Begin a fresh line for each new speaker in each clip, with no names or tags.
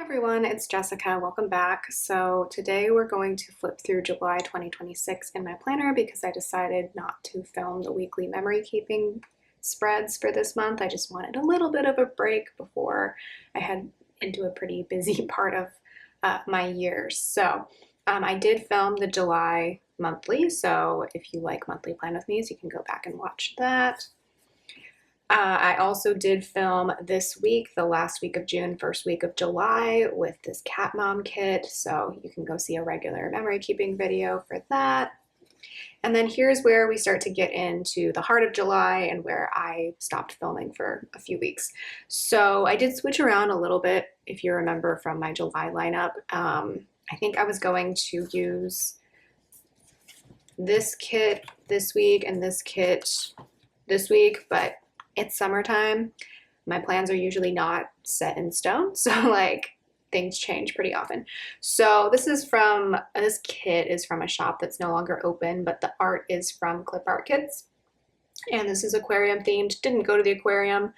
Everyone, it's Jessica. Welcome back. So today we're going to flip through July 2026 in my planner because I decided not to film the weekly memory keeping spreads for this month. I just wanted a little bit of a break before I head into a pretty busy part of my year. So I did film the July monthly, so if you like monthly plan with me, you can go back and watch that. I also did film this week, the last week of June, first week of July with this cat mom kit. So you can go see a regular memory keeping video for that. And then here's where we start to get into the heart of July and where I stopped filming for a few weeks. So I did switch around a little bit, if you remember from my July lineup. I think I was going to use this kit this week and this kit this week, but it's summertime. My plans are usually not set in stone, so like things change pretty often. So this kit is from a shop that's no longer open, but the art is from Clip Art Kits. And this is aquarium themed. Didn't go to the aquarium,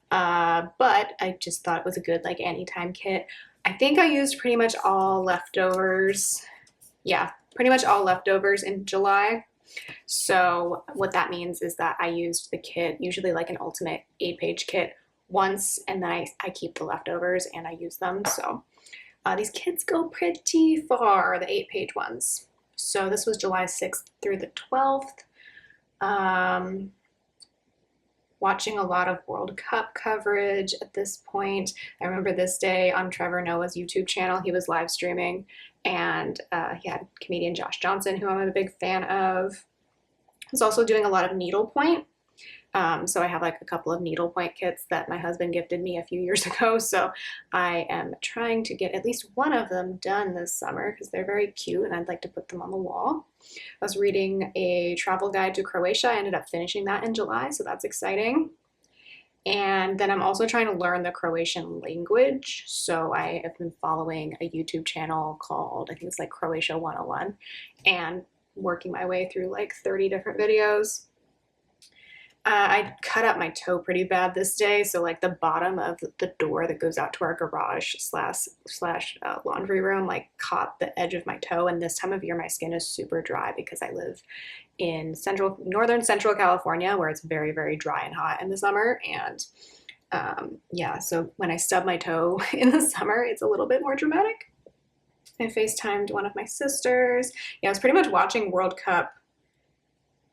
but I just thought it was a good like anytime kit. I think I used pretty much all leftovers. Yeah, pretty much all leftovers in July. So what that means is that I used the kit, usually like an ultimate 8-page kit, once, and then I keep the leftovers and I use them. So these kits go pretty far, the 8-page ones. So this was July 6th through the 12th. Watching a lot of World Cup coverage at this point. I remember this day on Trevor Noah's YouTube channel, he was live streaming, and he had comedian Josh Johnson, who I'm a big fan of. I was also doing a lot of needlepoint. So I have like a couple of needlepoint kits that my husband gifted me a few years ago. So I am trying to get at least one of them done this summer because they're very cute and I'd like to put them on the wall. I was reading a travel guide to Croatia. I ended up finishing that in July, so that's exciting. And then I'm also trying to learn the Croatian language. So I have been following a YouTube channel called, I think it's like Croatia 101, and working my way through like 30 different videos. I cut up my toe pretty bad this day, so like the bottom of the door that goes out to our garage slash laundry room like caught the edge of my toe, and this time of year my skin is super dry because I live in northern central California where it's very, very dry and hot in the summer, and yeah, so when I stub my toe in the summer, it's a little bit more dramatic. I FaceTimed one of my sisters. Yeah, I was pretty much watching World Cup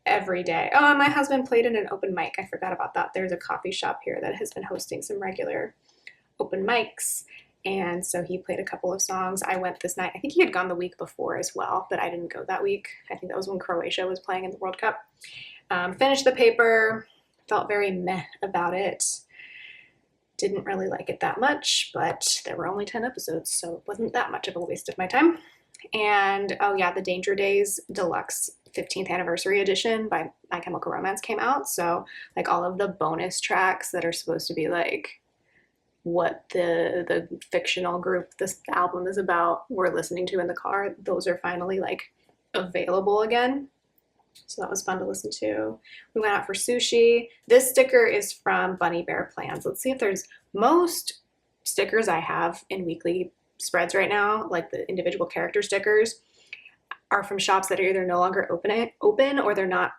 every day. Oh, and my husband played in an open mic. I forgot about that. There's a coffee shop here that has been hosting some regular open mics. And so he played a couple of songs. I went this night. I think he had gone the week before as well, but I didn't go that week. I think that was when Croatia was playing in the World Cup. Finished the paper. Felt very meh about it. Didn't really like it that much, but there were only 10 episodes, so it wasn't that much of a waste of my time. And oh yeah, the Danger Days Deluxe 15th Anniversary Edition by My Chemical Romance came out. So like all of the bonus tracks that are supposed to be like what the fictional group this album is about, we're listening to in the car, those are finally like available again. So that was fun to listen to. We went out for sushi. This sticker is from Bunny Bear Plans. Let's see if there's most stickers I have in weekly spreads right now, like the individual character stickers, are from shops that are either no longer open or they're not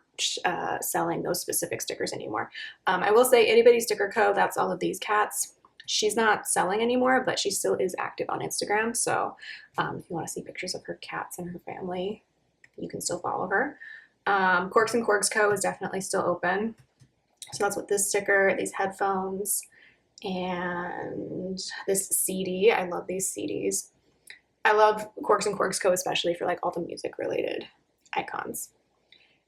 selling those specific stickers anymore. I will say Itty Bitty Sticker Co., that's all of these cats. She's not selling anymore, but she still is active on Instagram. So if you want to see pictures of her cats and her family, you can still follow her. Corks and Corks Co. is definitely still open. So that's what this sticker, these headphones, and this CD. I love these CDs. I love Corks and Corks Co. especially for like all the music related icons.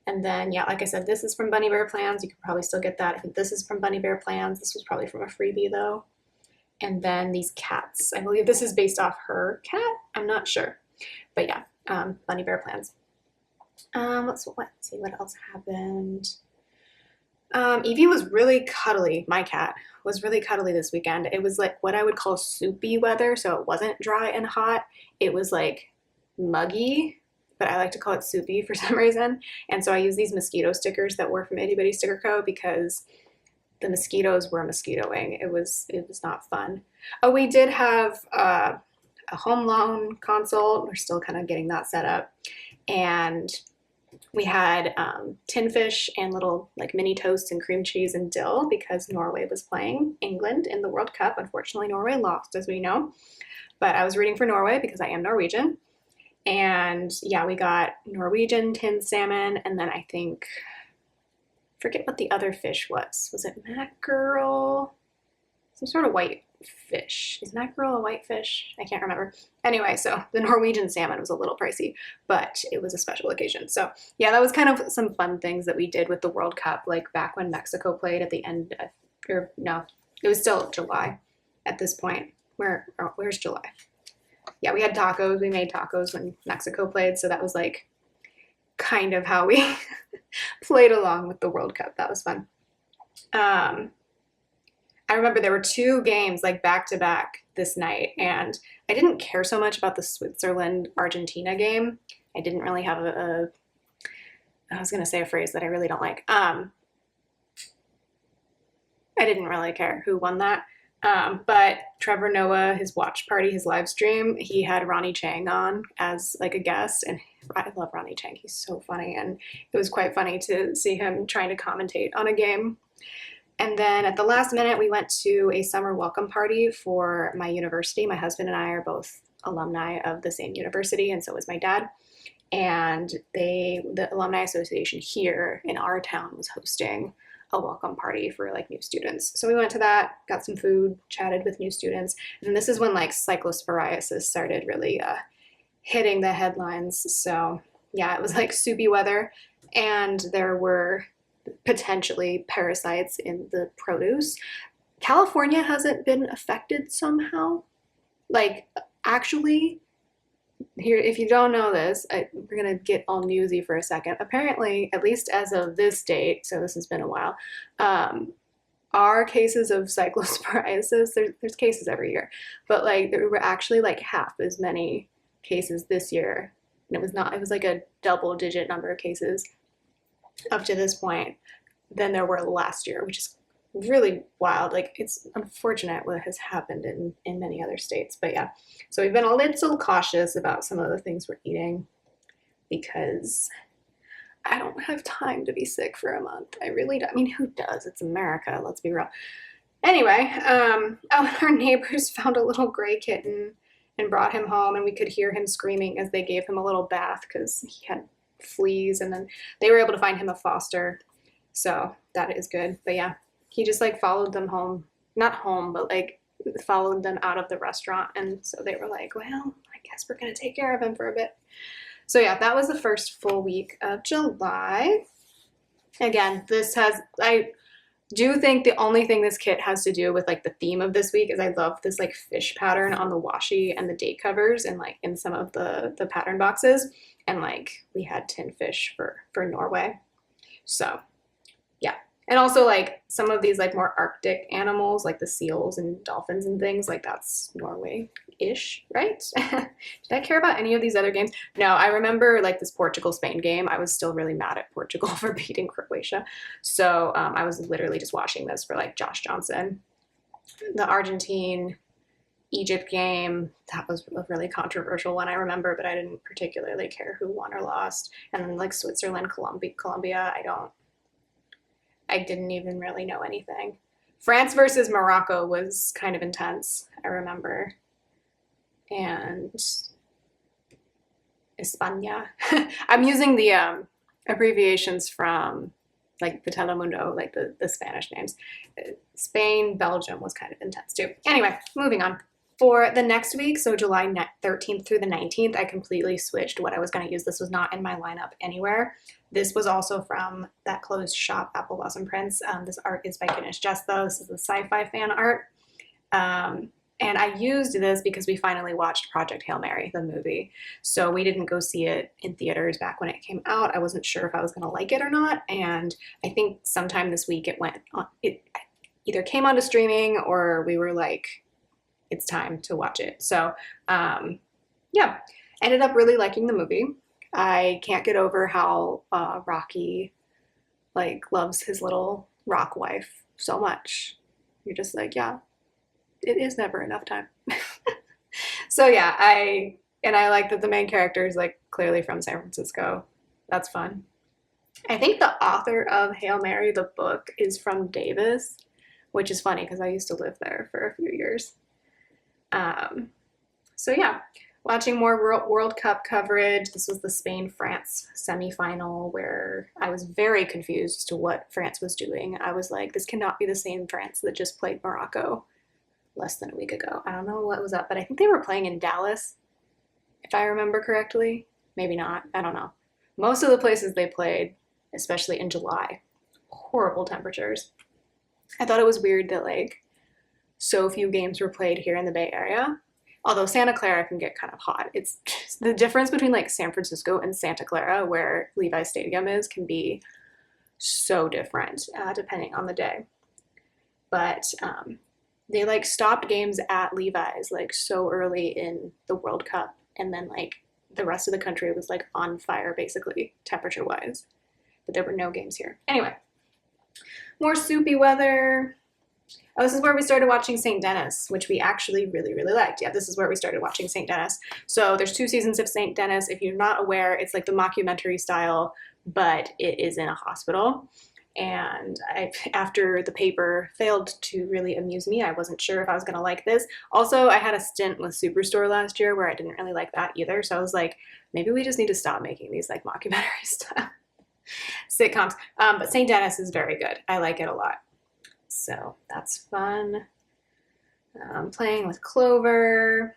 And then, yeah, like I said, this is from Bunny Bear Plans. You can probably still get that. I think this is from Bunny Bear Plans. This was probably from a freebie though. And then these cats. I believe this is based off her cat. I'm not sure. But yeah, Bunny Bear Plans. Let's see what else happened. Evie was really cuddly. My cat was really cuddly this weekend. It was like what I would call soupy weather, so it wasn't dry and hot. It was like muggy, but I like to call it soupy for some reason. And so I use these mosquito stickers that were from Itty Bitty Sticker Co. because the mosquitoes were mosquitoing. It was not fun. Oh, we did have a home loan consult. We're still kind of getting that set up, and we had tin fish and little like mini toasts and cream cheese and dill because Norway was playing England in the World Cup. Unfortunately, Norway lost, as we know. But I was rooting for Norway because I am Norwegian. And yeah, we got Norwegian tinned salmon, and then I think, forget what the other fish was. Was it mackerel? Some sort of white fish. Is mackerel a white fish? I can't remember. Anyway, so the Norwegian salmon was a little pricey, but it was a special occasion. So yeah, that was kind of some fun things that we did with the World Cup, like back when Mexico played at the end of, or no, it was still July at this point. Where's July? Yeah, we had tacos. We made tacos when Mexico played, so that was like kind of how we played along with the World Cup. That was fun. I remember there were two games like back to back this night, and I didn't care so much about the Switzerland Argentina game. I didn't really have I was gonna say a phrase that I really don't like. I didn't really care who won that. But Trevor Noah, his watch party, his live stream, he had Ronnie Chang on as like a guest, and I love Ronnie Chang. He's so funny, and it was quite funny to see him trying to commentate on a game. And then at the last minute, we went to a summer welcome party for my university. My husband and I are both alumni of the same university, and so is my dad. And the Alumni Association here in our town was hosting a welcome party for like new students. So we went to that, got some food, chatted with new students. And this is when like cyclosporiasis started really hitting the headlines. So yeah, it was like soupy weather, and there were potentially parasites in the produce. California hasn't been affected somehow. Like, actually, here, if you don't know this, we're gonna get all newsy for a second. Apparently, at least as of this date, so this has been a while, our cases of cyclosporiasis, there's cases every year, but like there were actually like half as many cases this year. And it was like a double digit number of cases up to this point than there were last year, which is really wild. Like, it's unfortunate what has happened in many other states. But yeah, so we've been a little cautious about some of the things we're eating because I don't have time to be sick for a month. I really don't. I mean, who does? It's America, let's be real. Anyway, our neighbors found a little gray kitten and brought him home, and we could hear him screaming as they gave him a little bath because he had fleas, and then they were able to find him a foster, so that is good. But yeah, he just like followed them home, not home, but like followed them out of the restaurant, and so they were like, well, I guess we're gonna take care of him for a bit. So yeah, that was the first full week of July. Again, I do think the only thing this kit has to do with like the theme of this week is I love this like fish pattern on the washi and the date covers and like in some of the pattern boxes, and like we had tin fish for Norway. So yeah, and also like some of these like more Arctic animals like the seals and dolphins and things like that's Norway-ish, right? Did I care about any of these other games? No, I remember like this Portugal-Spain game. I was still really mad at Portugal for beating Croatia. So I was literally just watching this for like Josh Johnson. The Argentine-Egypt game, that was a really controversial one, I remember, but I didn't particularly care who won or lost. And then like Switzerland, Colombia, I didn't even really know anything. France versus Morocco was kind of intense, I remember. And España. I'm using the abbreviations from like the Telemundo, like the Spanish names. Spain, Belgium was kind of intense too. Anyway, moving on. For the next week, so July 13th through the 19th, I completely switched what I was going to use. This was not in my lineup anywhere. This was also from that closed shop, Apple Blossom Prints. This art is by Ganesh Jesto. This is the sci-fi fan art. And I used this because we finally watched Project Hail Mary, the movie. So we didn't go see it in theaters back when it came out. I wasn't sure if I was going to like it or not. And I think sometime this week it either came onto streaming or we were like, it's time to watch it. So yeah, ended up really liking the movie. I can't get over how Rocky like loves his little rock wife so much. You're just like, yeah, it is never enough time. So yeah, I like that the main character is like clearly from San Francisco. That's fun. I think the author of Hail Mary, the book, is from Davis, which is funny because I used to live there for a few years. Um, so yeah, watching more World Cup coverage. This was the Spain-France semifinal where I was very confused as to what France was doing. I was like, this cannot be the same France that just played Morocco less than a week ago. I don't know what was up, but I think they were playing in Dallas, if I remember correctly. Maybe not. I don't know. Most of the places they played, especially in July, horrible temperatures. I thought it was weird that like so few games were played here in the Bay Area. Although Santa Clara can get kind of hot. It's just, the difference between like San Francisco and Santa Clara, where Levi's Stadium is, can be so different depending on the day. But they like stopped games at Levi's like so early in the World Cup, and then like the rest of the country was like on fire basically temperature wise, but there were no games here. Anyway, more soupy weather. Oh, this is where we started watching St. Dennis, which we actually really, really liked. Yeah, this is where we started watching St. Dennis. So there's 2 seasons of St. Dennis. If you're not aware, it's like the mockumentary style, but it is in a hospital. And after the paper failed to really amuse me, I wasn't sure if I was going to like this. Also, I had a stint with Superstore last year where I didn't really like that either. So I was like, maybe we just need to stop making these like mockumentary style sitcoms. But St. Dennis is very good. I like it a lot. So that's fun. Playing with Clover.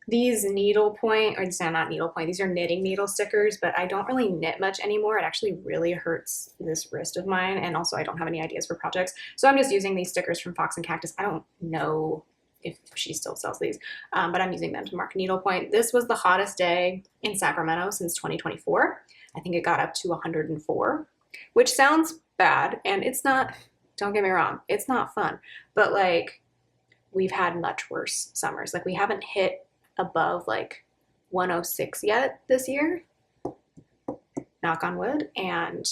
These needlepoint, or these are not needlepoint, these are knitting needle stickers, but I don't really knit much anymore. It actually really hurts this wrist of mine, and also I don't have any ideas for projects. So I'm just using these stickers from Fox and Cactus. I don't know if she still sells these, but I'm using them to mark needlepoint. This was the hottest day in Sacramento since 2024. I think it got up to 104, which sounds bad, and it's not, don't get me wrong, it's not fun, but like we've had much worse summers. Like we haven't hit above like 106 yet this year, knock on wood. And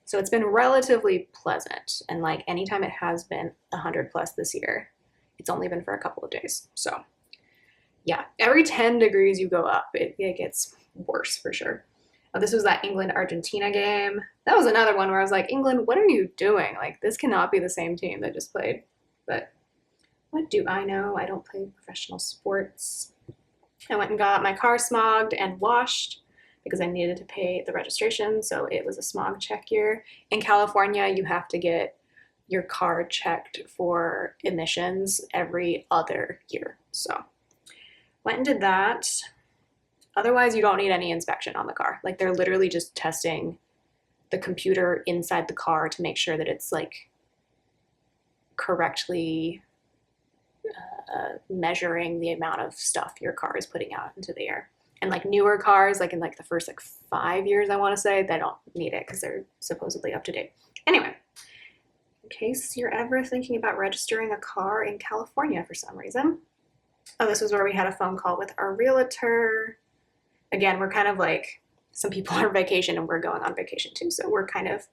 so it's been relatively pleasant, and like anytime it has been 100 plus this year, it's only been for a couple of days. So yeah, every 10 degrees you go up, it gets worse for sure. Oh, this was that England-Argentina game. That was another one where I was like, England, what are you doing? Like, this cannot be the same team that just played. But what do I know? I don't play professional sports. I went and got my car smogged and washed because I needed to pay the registration, so it was a smog check year. In California, you have to get your car checked for emissions every other year. So went and did that. Otherwise, you don't need any inspection on the car. Like they're literally just testing the computer inside the car to make sure that it's like correctly measuring the amount of stuff your car is putting out into the air. And like newer cars, like in like the first like 5 years, I want to say, they don't need it because they're supposedly up to date. Anyway, in case you're ever thinking about registering a car in California for some reason. Oh, this was where we had a phone call with our realtor. Again, we're kind of like, some people are on vacation and we're going on vacation too. So we're kind of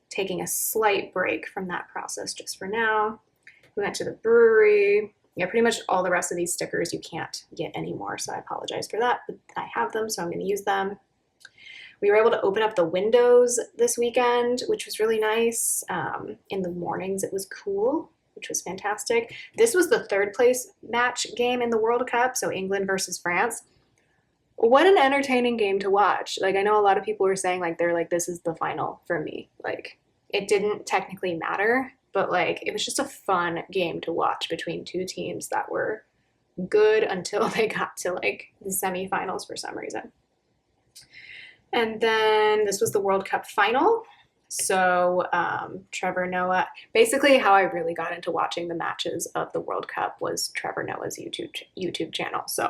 taking a slight break from that process just for now. We went to the brewery. Yeah, pretty much all the rest of these stickers you can't get anymore, so I apologize for that, but I have them, so I'm going to use them. We were able to open up the windows this weekend, which was really nice. In the mornings, it was cool, which was fantastic. This was the 3rd place match game in the World Cup, so England versus France. What an entertaining game to watch. Like, I know a lot of people were saying, like, they're like, this is the final for me. Like, it didn't technically matter, but like it was just a fun game to watch between 2 teams that were good until they got to like the semifinals for some reason. And then this was the World Cup final. So Trevor Noah, basically how I really got into watching the matches of the World Cup was Trevor Noah's YouTube channel. So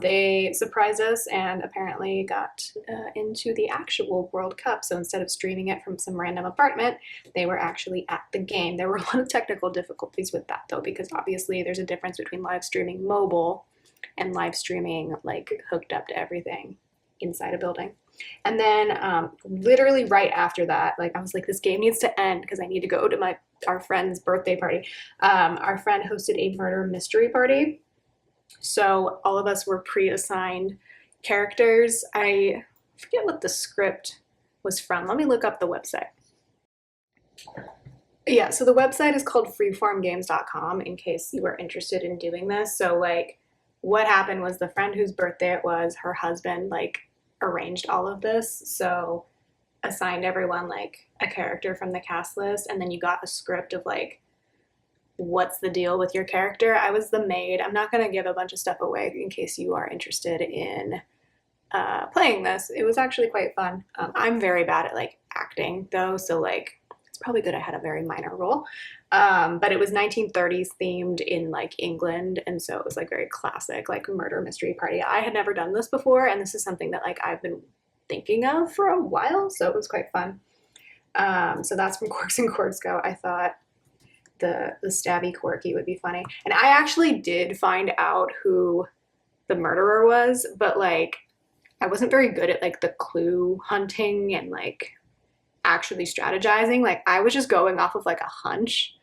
they surprised us and apparently got into the actual World Cup. So instead of streaming it from some random apartment, they were actually at the game. There were a lot of technical difficulties with that though, because obviously there's a difference between live streaming mobile and live streaming like hooked up to everything inside a building. And then literally right after that, like I was like, this game needs to end because I need to go to our friend's birthday party. Our friend hosted a murder mystery party. So all of us were pre-assigned characters. I forget what the script was from. Let me look up the website. Yeah, so the website is called freeformgames.com in case you were interested in doing this. So like what happened was the friend whose birthday it was, her husband like arranged all of this. So assigned everyone like a character from the cast list, and then you got a script of like what's the deal with your character. I was the maid. I'm not going to give a bunch of stuff away in case you are interested in playing this. It was actually quite fun. I'm very bad at like acting though, so like it's probably good I had a very minor role. But it was 1930s themed in like England, and so it was like very classic like murder mystery party. I had never done this before, and this is something that like I've been thinking of for a while, so it was quite fun. So that's from Quarks and Corks Go. I thought the stabby Corky would be funny, and I actually did find out who the murderer was, but like I wasn't very good at like the clue hunting and like actually strategizing. Like I was just going off of like a hunch.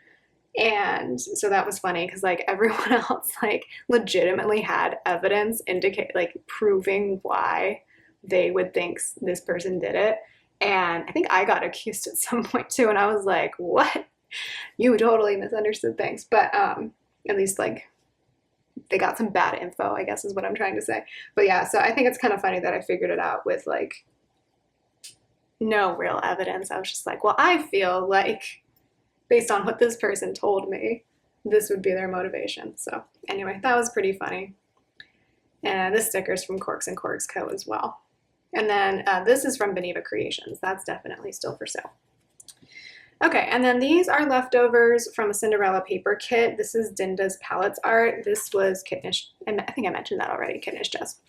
And so that was funny because like everyone else like legitimately had evidence indicate like proving why they would think this person did it. And I think I got accused at some point too, and I was like, what? You totally misunderstood things. But at least like they got some bad info, I guess is what I'm trying to say. But yeah, so I think it's kind of funny that I figured it out with like no real evidence. I was just like, well, I feel like based on what this person told me, this would be their motivation. So anyway, that was pretty funny. And this sticker's from Quarks and Corks Co. as well. And then this is from Beneva Creations. That's definitely still for sale. Okay, and then these are leftovers from a Cinderella paper kit. This is Dinda's Palettes art. This was Kittenish, and I think I mentioned that already, Kittenish Jazz.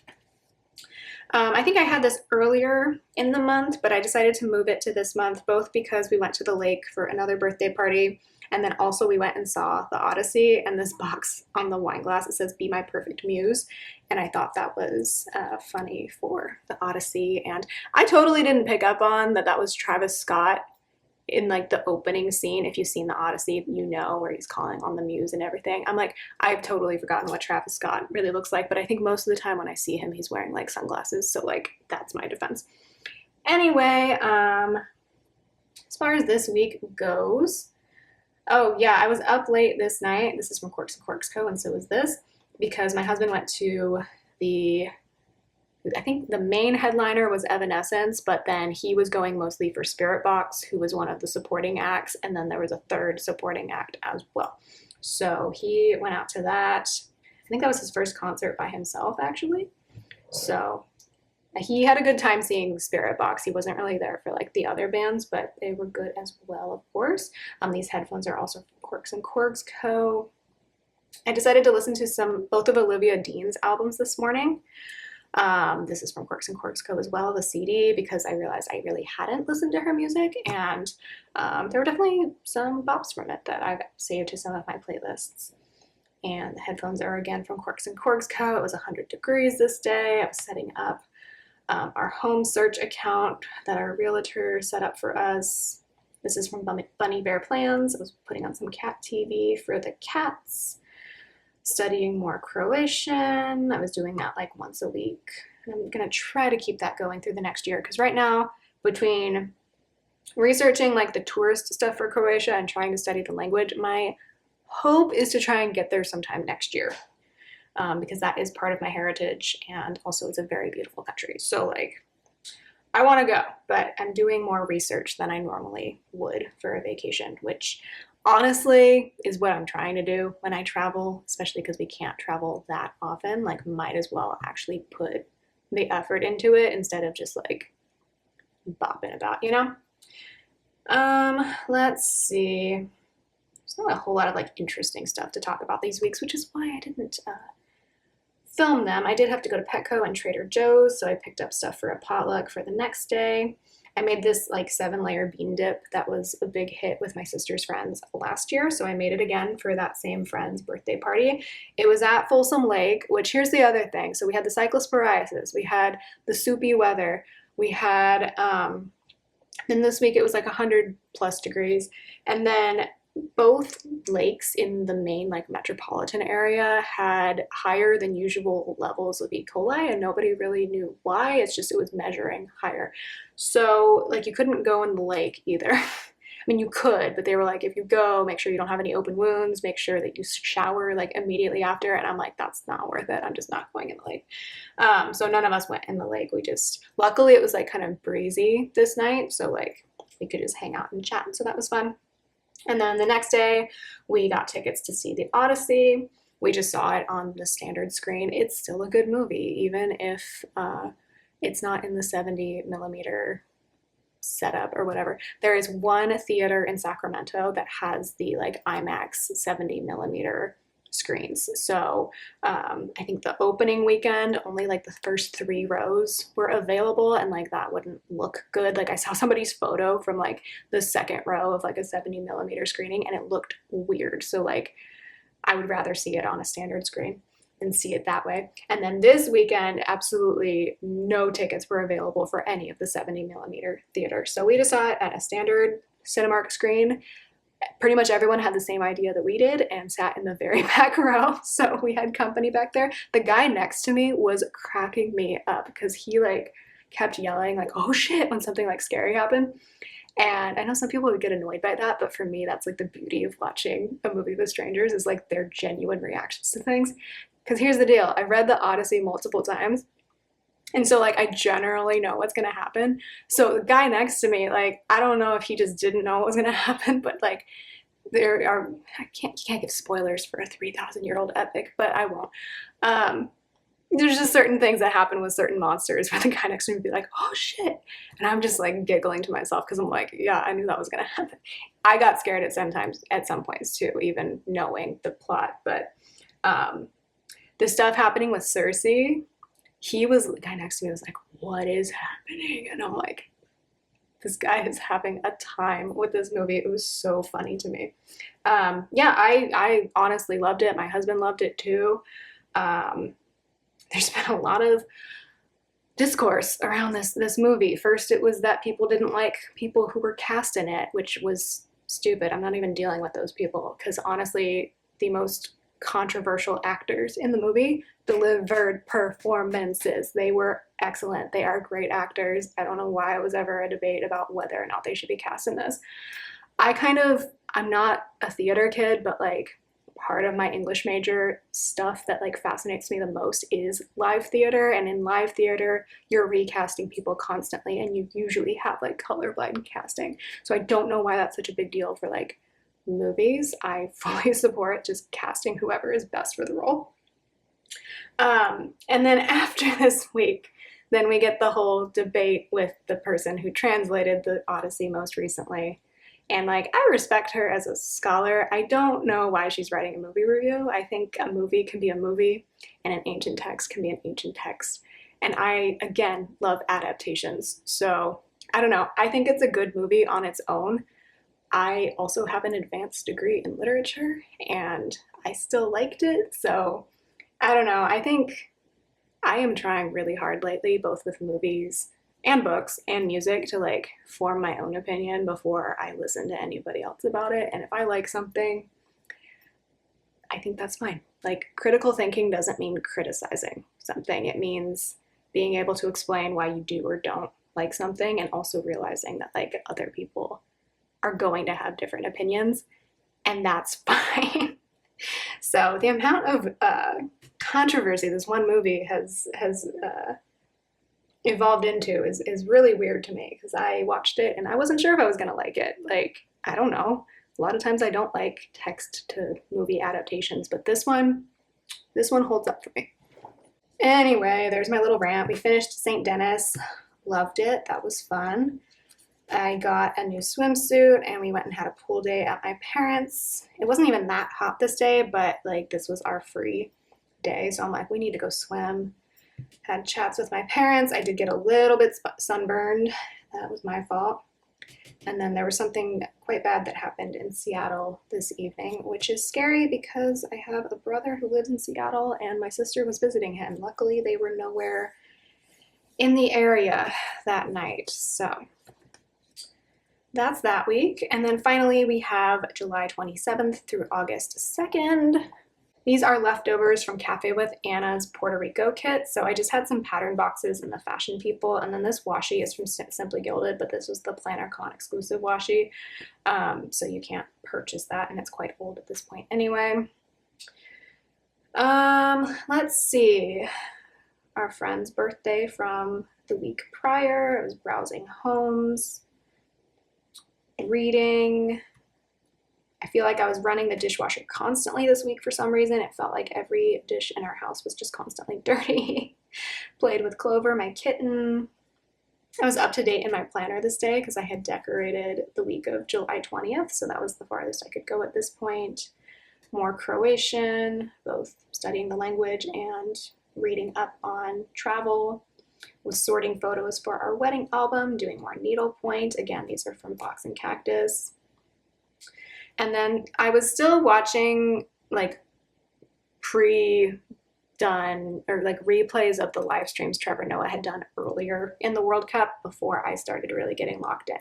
I think I had this earlier in the month, but I decided to move it to this month, both because we went to the lake for another birthday party, and then also we went and saw The Odyssey, and this box on the wine glass, it says, "Be My Perfect Muse," and I thought that was funny for The Odyssey, and I totally didn't pick up on that was Travis Scott in like the opening scene. If you've seen The Odyssey, you know, where he's calling on the muse and everything. I'm like, I've totally forgotten what Travis Scott really looks like, but I think most of the time when I see him, he's wearing like sunglasses, so like that's my defense. Anyway, as far as this week goes, oh yeah, I was up late this night. This is from Quarks and Corks Co., and so is this, because my husband went to I think the main headliner was Evanescence, but then he was going mostly for Spiritbox, who was one of the supporting acts, and then there was a third supporting act as well. So he went out to that. I think that was his first concert by himself, actually. So he had a good time seeing Spiritbox. He wasn't really there for like the other bands, but they were good as well, of course. These headphones are also from Quarks and Corks Co. I decided to listen to both of Olivia Dean's albums this morning. This is from Quarks and Corks Co. as well, the CD, because I realized I really hadn't listened to her music, and there were definitely some bops from it that I've saved to some of my playlists. And the headphones are again from Quarks and Corks Co. It was 100 degrees this day. I was setting up our home search account that our realtor set up for us. This is from Bunny Bear Plans. I was putting on some cat TV for the cats. Studying more Croatian. I was doing that like once a week. I'm gonna try to keep that going through the next year, because right now, between researching like the tourist stuff for Croatia and trying to study the language, my hope is to try and get there sometime next year, because that is part of my heritage, and also it's a very beautiful country. So like, I want to go, but I'm doing more research than I normally would for a vacation, which honestly is what I'm trying to do when I travel, especially because we can't travel that often. Like, might as well actually put the effort into it instead of just like bopping about, you know? Let's see. There's not a whole lot of like interesting stuff to talk about these weeks, which is why I didn't film them. I did have to go to Petco and Trader Joe's, so I picked up stuff for a potluck for the next day. I made this like 7-layer bean dip that was a big hit with my sister's friends last year, so I made it again for that same friend's birthday party. It was at Folsom Lake, which, here's the other thing. So we had the cyclosporiasis, we had the soupy weather, We had, and this week it was like 100 plus degrees. And then both lakes in the main like metropolitan area had higher than usual levels of E. coli, and nobody really knew why. It's just it was measuring higher. So like you couldn't go in the lake either. I mean, you could, but they were like, if you go, make sure you don't have any open wounds, make sure that you shower like immediately after. And I'm like, that's not worth it. I'm just not going in the lake. So none of us went in the lake. We just, luckily, it was like kind of breezy this night. So like we could just hang out and chat. And so that was fun. And then the next day, we got tickets to see The Odyssey. We just saw it on the standard screen. It's still a good movie, even if it's not in the 70 millimeter setup or whatever. There is one theater in Sacramento that has the like IMAX 70 millimeter screens. So I think the opening weekend, only like the first 3 rows were available, and like that wouldn't look good. Like I saw somebody's photo from like the second row of like a 70 millimeter screening, and it looked weird. So like I would rather see it on a standard screen and see it that way. And then this weekend, absolutely no tickets were available for any of the 70 millimeter theaters. So we just saw it at a standard Cinemark screen. Pretty much everyone had the same idea that we did and sat in the very back row. So we had company back there. The guy next to me was cracking me up because he like kept yelling like, oh shit, when something like scary happened. And I know some people would get annoyed by that, but for me, that's like the beauty of watching a movie with strangers is like their genuine reactions to things. Because here's the deal, I read the Odyssey multiple times. And so like I generally know what's gonna happen. So the guy next to me, like, I don't know if he just didn't know what was gonna happen, but like there are you can't give spoilers for a 3,000-year-old epic, but I won't. There's just certain things that happen with certain monsters where the guy next to me would be like, oh shit. And I'm just like giggling to myself because I'm like, yeah, I knew that was gonna happen. I got scared at some points too, even knowing the plot. But the stuff happening with Cersei, the guy next to me was like, what is happening? And I'm like, this guy is having a time with this movie. It was so funny to me. Yeah, I honestly loved it. My husband loved it too. There's been a lot of discourse around this movie. First, it was that people didn't like people who were cast in it, which was stupid. I'm not even dealing with those people because honestly, the most controversial actors in the movie delivered performances. They were excellent. They are great actors. I don't know why it was ever a debate about whether or not they should be cast in this. I'm not a theater kid, but like part of my English major stuff that like fascinates me the most is live theater. And in live theater, you're recasting people constantly, and you usually have like colorblind casting. So I don't know why that's such a big deal for like movies. I fully support just casting whoever is best for the role. And then after this week, then we get the whole debate with the person who translated the Odyssey most recently. And like, I respect her as a scholar. I don't know why she's writing a movie review. I think a movie can be a movie and an ancient text can be an ancient text. And I, again, love adaptations. So I don't know. I think it's a good movie on its own. I also have an advanced degree in literature and I still liked it. So I don't know. I think I am trying really hard lately, both with movies and books and music, to like form my own opinion before I listen to anybody else about it. And if I like something, I think that's fine. Like critical thinking doesn't mean criticizing something. It means being able to explain why you do or don't like something, and also realizing that like other people are going to have different opinions, and that's fine. So the amount of controversy this one movie has evolved into is really weird to me, because I watched it and I wasn't sure if I was gonna like it. Like, I don't know. A lot of times I don't like text to movie adaptations, but this one holds up for me. Anyway, there's my little rant. We finished St. Denis. Loved it. That was fun. I got a new swimsuit and we went and had a pool day at my parents'. It wasn't even that hot this day, but like this was our free day. So I'm like, we need to go swim. Had chats with my parents. I did get a little bit sunburned. That was my fault. And then there was something quite bad that happened in Seattle this evening, which is scary because I have a brother who lives in Seattle and my sister was visiting him. Luckily, they were nowhere in the area that night. So that's that week. And then finally we have July 27th through August 2nd. These are leftovers from Cafe with Anna's Puerto Rico kit. So I just had some pattern boxes in the Fashion People, and then this washi is from Simply Gilded, but this was the Planner Con exclusive washi. So you can't purchase that, and it's quite old at this point anyway. Let's see. Our friend's birthday from the week prior. I was browsing homes, reading. I feel like I was running the dishwasher constantly this week for some reason. It felt like every dish in our house was just constantly dirty. Played with Clover, my kitten. I was up to date in my planner this day because I had decorated the week of July 20th, so that was the farthest I could go at this point. More Croatian, both studying the language and reading up on travel. Was sorting photos for our wedding album, doing more needlepoint. Again, these are from Box and Cactus. And then I was still watching like pre-done or like replays of the live streams Trevor Noah had done earlier in the World Cup before I started really getting locked in.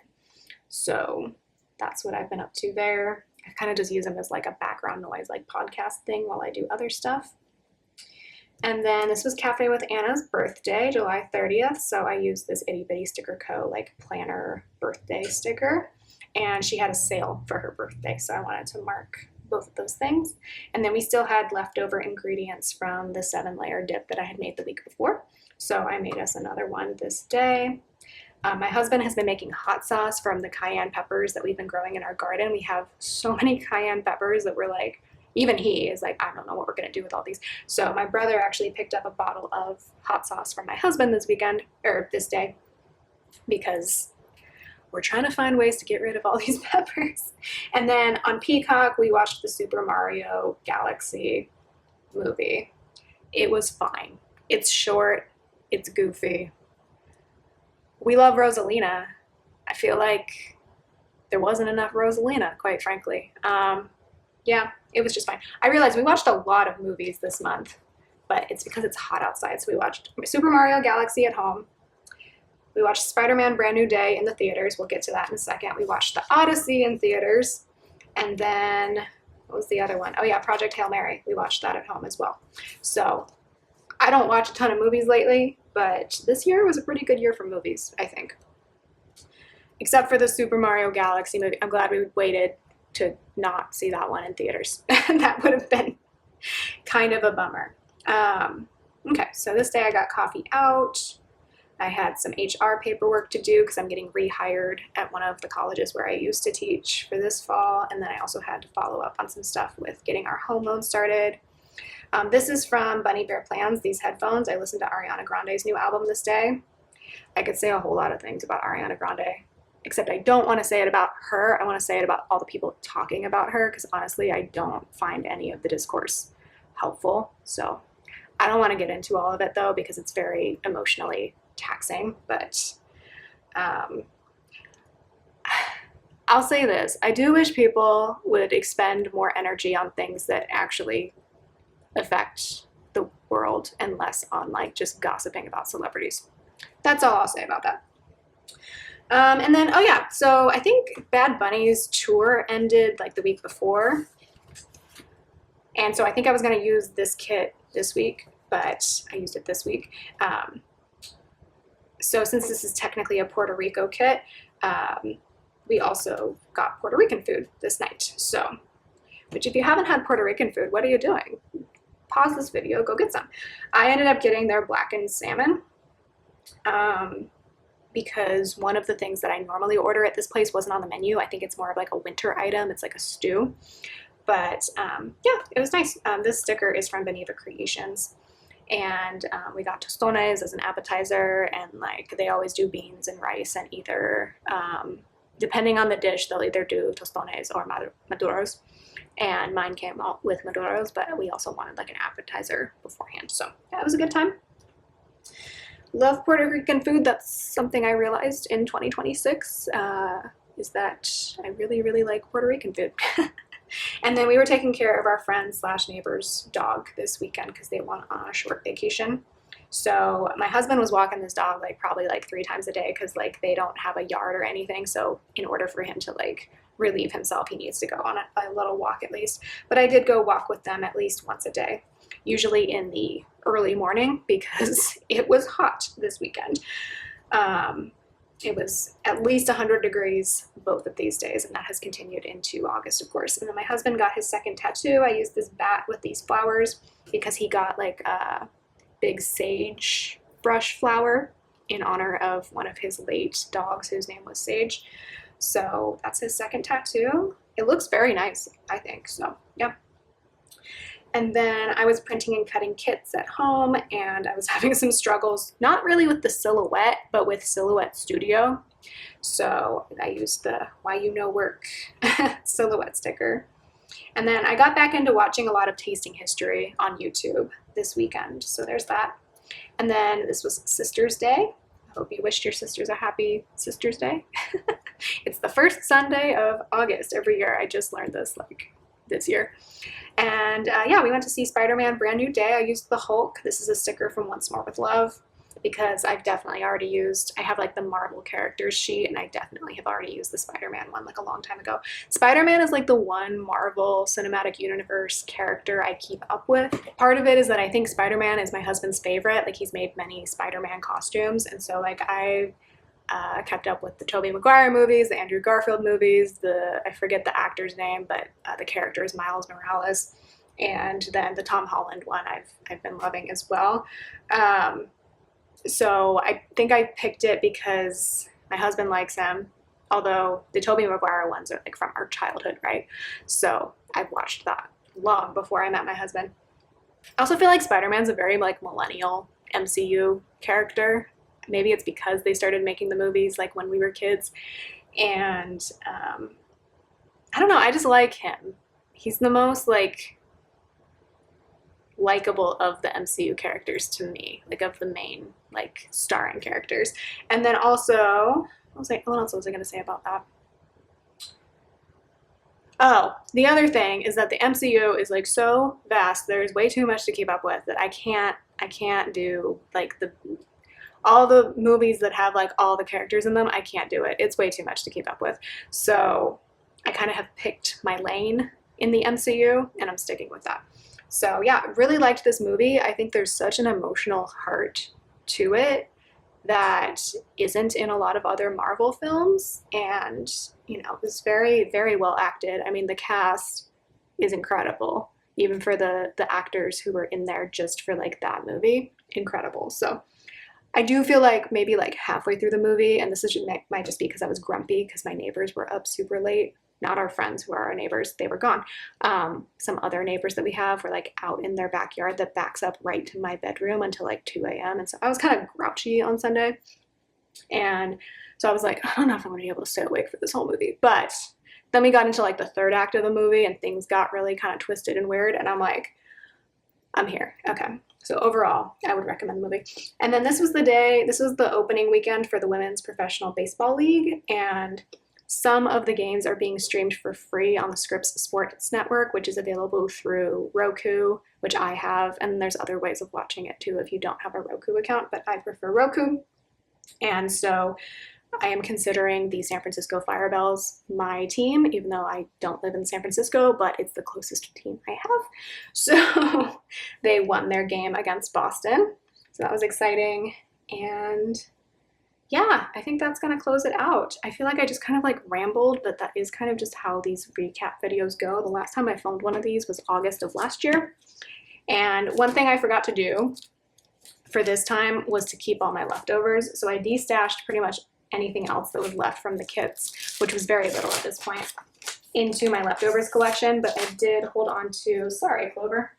So that's what I've been up to there. I kind of just use them as like a background noise, like podcast thing while I do other stuff. And then this was Cafe with Anna's birthday, July 30th. So I used this Itty Bitty Sticker Co. like planner birthday sticker. And she had a sale for her birthday, so I wanted to mark both of those things. And then we still had leftover ingredients from the 7-layer dip that I had made the week before. So I made us another one this day. My husband has been making hot sauce from the cayenne peppers that we've been growing in our garden. We have so many cayenne peppers that we're like, even he is like, I don't know what we're going to do with all these. So my brother actually picked up a bottle of hot sauce from my husband this weekend, or this day, because we're trying to find ways to get rid of all these peppers. And then on Peacock, we watched the Super Mario Galaxy movie. It was fine. It's short. It's goofy. We love Rosalina. I feel like there wasn't enough Rosalina, quite frankly. Yeah, it was just fine. I realized we watched a lot of movies this month, but it's because it's hot outside. So we watched Super Mario Galaxy at home. We watched Spider-Man Brand New Day in the theaters. We'll get to that in a second. We watched The Odyssey in theaters. And then, what was the other one? Oh yeah, Project Hail Mary. We watched that at home as well. So I don't watch a ton of movies lately, but this year was a pretty good year for movies, I think. Except for the Super Mario Galaxy movie. I'm glad we waited to not see that one in theaters. That would have been kind of a bummer. Okay, so this day I got coffee out. I had some HR paperwork to do because I'm getting rehired at one of the colleges where I used to teach for this fall. And then I also had to follow up on some stuff with getting our home loan started. This is from Bunny Bear Plans, these headphones. I listened to Ariana Grande's new album this day. I could say a whole lot of things about Ariana Grande, except I don't want to say it about her. I want to say it about all the people talking about her because honestly, I don't find any of the discourse helpful. So I don't want to get into all of it though because it's very emotionally taxing, but I'll say this. I do wish people would expend more energy on things that actually affect the world and less on like just gossiping about celebrities. That's all I'll say about that. And then, oh yeah, so I think Bad Bunny's tour ended like the week before. And so I think I was going to use this kit this week, but I used it this week. So since this is technically a Puerto Rico kit, we also got Puerto Rican food this night. So, which if you haven't had Puerto Rican food, what are you doing? Pause this video, go get some. I ended up getting their blackened salmon because one of the things that I normally order at this place wasn't on the menu. I think it's more of like a winter item. It's like a stew. But yeah, it was nice. This sticker is from Beneva Creations. And we got tostones as an appetizer, and like they always do beans and rice, and either depending on the dish, they'll either do tostones or maduros. And mine came out with maduros, but we also wanted like an appetizer beforehand. So yeah, it was a good time. Love Puerto Rican food. That's something I realized in 2026 is that I really, really like Puerto Rican food. And then we were taking care of our friend slash neighbor's dog this weekend because they went on a short vacation. So my husband was walking this dog like probably like 3 times a day because like they don't have a yard or anything. So in order for him to like relieve himself, he needs to go on a little walk at least. But I did go walk with them at least once a day, usually in the early morning because it was hot this weekend. It was at least 100 degrees both of these days, and that has continued into August, of course. And then my husband got his second tattoo. I used this bat with these flowers because he got like a big sage brush flower in honor of one of his late dogs whose name was Sage. So that's his second tattoo. It looks very nice, I think. So, yeah. And then I was printing and cutting kits at home, and I was having some struggles, not really with the silhouette, but with Silhouette Studio. So I used the Why You Know Work silhouette sticker. And then I got back into watching a lot of Tasting History on YouTube this weekend. So there's that. And then this was Sister's Day. I hope you wished your sisters a happy Sister's Day. It's the first Sunday of August every year. I just learned this like this year. And yeah, we went to see Spider-Man Brand New Day. I used the Hulk. This is a sticker from Once More with Love because I've definitely already used, I have like the Marvel characters sheet, and I definitely have already used the Spider-Man one like a long time ago. Spider-Man is like the one Marvel Cinematic Universe character I keep up with. Part of it is that I think Spider-Man is my husband's favorite. Like he's made many Spider-Man costumes, and so like I kept up with the Tobey Maguire movies, the Andrew Garfield movies, I forget the actor's name, but the character is Miles Morales, and then the Tom Holland one I've been loving as well. So I think I picked it because my husband likes him, although the Tobey Maguire ones are like from our childhood, right? So I've watched that long before I met my husband. I also feel like Spider-Man's a very like millennial MCU character. Maybe it's because they started making the movies like when we were kids. And I don't know, I just like him. He's the most like likable of the MCU characters to me, like of the main like starring characters. And then also, what else was I going to say about that? Oh, the other thing is that the MCU is like so vast. There's way too much to keep up with that I can't do like all the movies that have like all the characters in them. I can't do it. It's way too much to keep up with. So I kind of have picked my lane in the MCU, and I'm sticking with that. So yeah, really liked this movie. I think there's such an emotional heart to it that isn't in a lot of other Marvel films, and you know, it was very, very well acted. I mean, the cast is incredible, even for the actors who were in there just for like that movie. Incredible. So I do feel like maybe like halfway through the movie, and this might just be because I was grumpy because my neighbors were up super late. Not our friends who are our neighbors, they were gone. Some other neighbors that we have were like out in their backyard that backs up right to my bedroom until like 2 a.m. And so I was kind of grouchy on Sunday. And so I was like, I don't know if I'm going to be able to stay awake for this whole movie. But then we got into like the third act of the movie and things got really kind of twisted and weird. And I'm like, I'm here. Okay. So overall, I would recommend the movie. And then this was the opening weekend for the Women's Professional Baseball League. And some of the games are being streamed for free on the Scripps Sports Network, which is available through Roku, which I have. And there's other ways of watching it too if you don't have a Roku account, but I prefer Roku. And so I am considering the San Francisco Firebells my team, even though I don't live in San Francisco, but it's the closest team I have. So they won their game against Boston. So that was exciting. And yeah, I think that's going to close it out. I feel like I just kind of like rambled, but that is kind of just how these recap videos go. The last time I filmed one of these was August of last year. And one thing I forgot to do for this time was to keep all my leftovers. So I destashed pretty much anything else that was left from the kits, which was very little at this point, into my leftovers collection. But I did hold on to, sorry, Clover.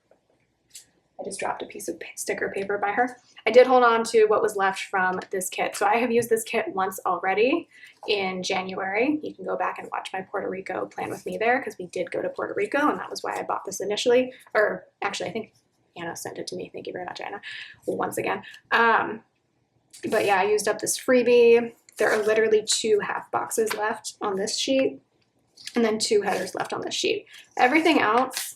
I just dropped a piece of sticker paper by her. I did hold on to what was left from this kit. So I have used this kit once already in January. You can go back and watch my Puerto Rico plan with me there because we did go to Puerto Rico, and that was why I bought this initially. Or actually, I think Anna sent it to me. Thank you very much, Anna, once again. But yeah, I used up this freebie. There are literally 2 half boxes left on this sheet, and then 2 headers left on this sheet. Everything else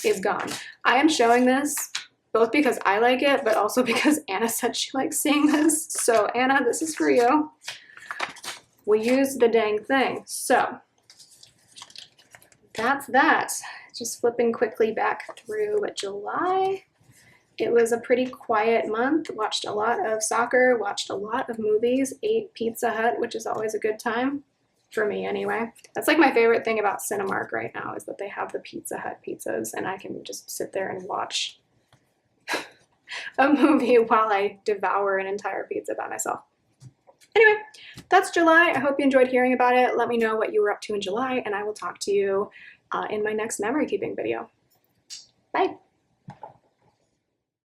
is gone. I am showing this both because I like it, but also because Anna said she likes seeing this. So Anna, this is for you. We used the dang thing. So that's that. Just flipping quickly back through July. It was a pretty quiet month. Watched a lot of soccer, watched a lot of movies, ate Pizza Hut, which is always a good time. For me anyway. That's like my favorite thing about Cinemark right now is that they have the Pizza Hut pizzas and I can just sit there and watch a movie while I devour an entire pizza by myself. Anyway, that's July. I hope you enjoyed hearing about it. Let me know what you were up to in July and I will talk to you in my next memory keeping video. Bye.